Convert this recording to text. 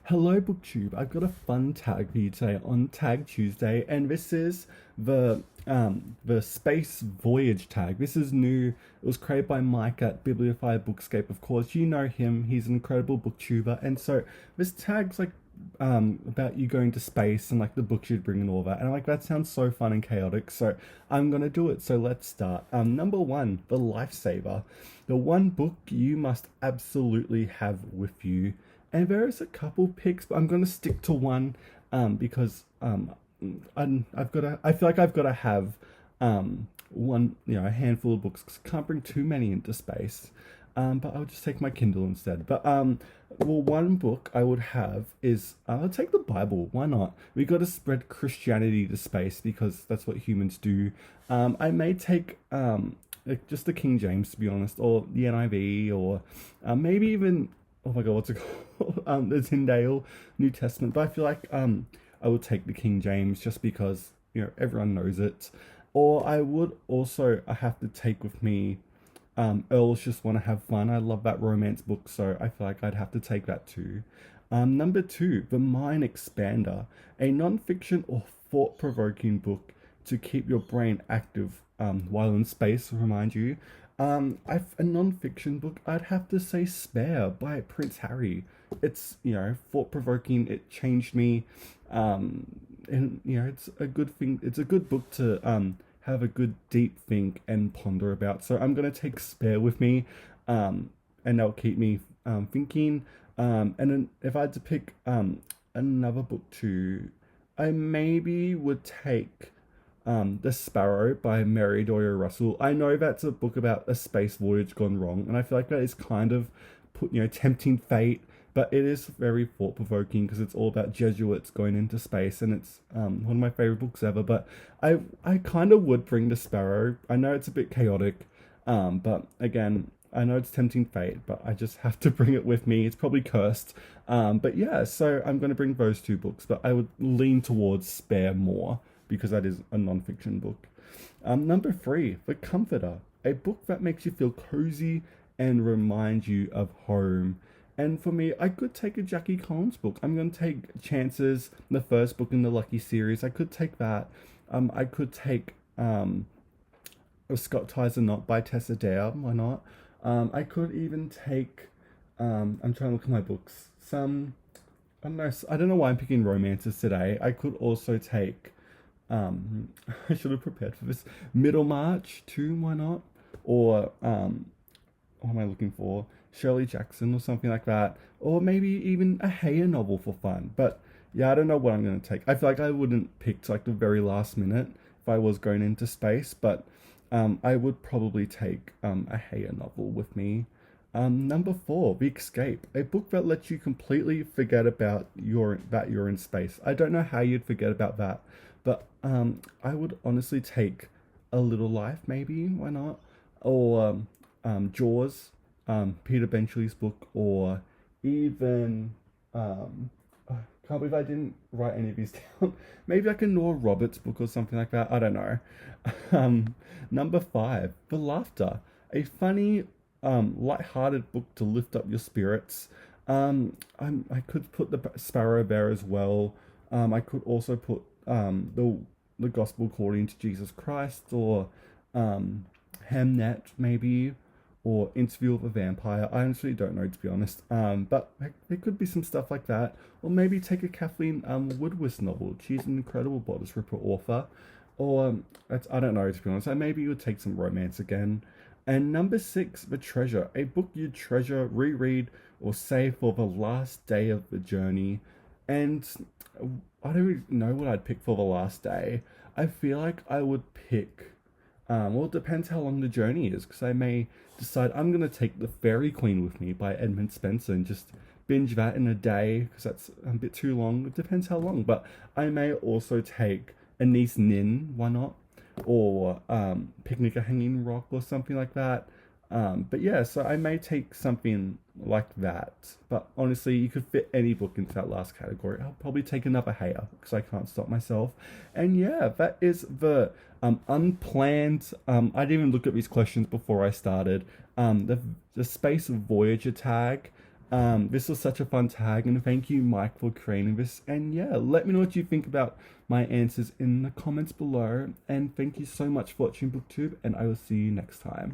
Hello, BookTube. I've got a fun tag for you today on Tag Tuesday, and this is the Space Voyage tag. This is new. It was created by Mike at Bibliophile Bookscape. Of course, you know him. He's an incredible booktuber, and so this tag's like about you going to space and like the books you'd bring and all that. And like that sounds so fun and chaotic. So I'm gonna do it. So let's start. Number one, the Lifesaver, the one book you must absolutely have with you. And there is a couple picks, but I'm gonna stick to one because I feel like I've got to have one, a handful of books 'cause I can't bring too many into space. But I'll just take my Kindle instead. But well, one book I would have is I'll take the Bible. Why not? We got to spread Christianity to space because that's what humans do. I may take like just the King James, to be honest, or the NIV, or maybe even, oh my god, what's it called? The Tyndale New Testament. But I feel like I would take the King James just because everyone knows it. Or I would also have to take with me Earls Just Want to Have Fun. I love that romance book, so I feel like I'd have to take that too. Number two, The Mind Expander, a non-fiction or thought-provoking book to keep your brain active while in space, remind you. A non-fiction book, I'd have to say Spare by Prince Harry. It's, thought-provoking. It changed me. And, it's a good thing. It's a good book to have a good deep think and ponder about. So I'm going to take Spare with me, and that'll keep me thinking. And then if I had to pick another book too, I maybe would take The Sparrow by Mary Doyle Russell. I know that's a book about a space voyage gone wrong, and I feel like that is kind of tempting fate, but it is very thought provoking because it's all about Jesuits going into space, and it's one of my favorite books ever. But I kind of would bring The Sparrow. I know it's a bit chaotic, but again, I know it's tempting fate, but I just have to bring it with me. It's probably cursed. But yeah, so I'm going to bring those two books, but I would lean towards Spare more because that is a non-fiction book. Number three, The Comforter, a book that makes you feel cozy and remind you of home. And for me, I could take a Jackie Collins book. I'm going to take Chances, the first book in the Lucky series. I could take that. I could take Scott Ties a Knot by Tessa Dare. Why not? I could even take. I'm trying to look at my books. I don't know. I don't know why I'm picking romances today. I could also take. I should have prepared for this. Middlemarch too. Why not? Or what am I looking for? Shirley Jackson or something like that. Or maybe even a Heyer novel for fun. But yeah, I don't know what I'm going to take. I feel like I wouldn't pick like the very last minute if I was going into space, but I would probably take a Heyer novel with me. Number four, The Escape, a book that lets you completely forget about that you're in space. I don't know how you'd forget about that, but I would honestly take A Little Life, maybe. Why not? Or Jaws, Peter Benchley's book, or even I can't believe I didn't write any of these down. Maybe like a Nora Roberts book or something like that. I don't know. Number five, The Laughter, a funny, lighthearted book to lift up your spirits. I could put The Sparrow there as well. I could also put the Gospel According to Jesus Christ, or Hamnet maybe, or Interview with a Vampire. I honestly don't know, to be honest. But there could be some stuff like that. Or maybe take a Kathleen Woodward novel. She's an incredible bodice ripper author. Or I don't know, to be honest. I maybe would take some romance again. And number six, The Treasure, a book you treasure, reread, or save for the last day of the journey. And I don't really know what I'd pick for the last day. I feel like I would pick. Well, it depends how long the journey is, because I may decide I'm going to take The Fairy Queen with me by Edmund Spencer and just binge that in a day, because that's a bit too long. It depends how long, but I may also take Anise Nin, why not? Or Picnic at Hanging Rock or something like that. But yeah, so I may take something like that. But honestly, you could fit any book into that last category. I'll probably take another Heyer because I can't stop myself. And yeah, that is the unplanned. I didn't even look at these questions before I started. The Space Voyager tag. This was such a fun tag, and thank you, Mike, for creating this. And yeah, let me know what you think about my answers in the comments below. And thank you so much for watching BookTube, and I will see you next time.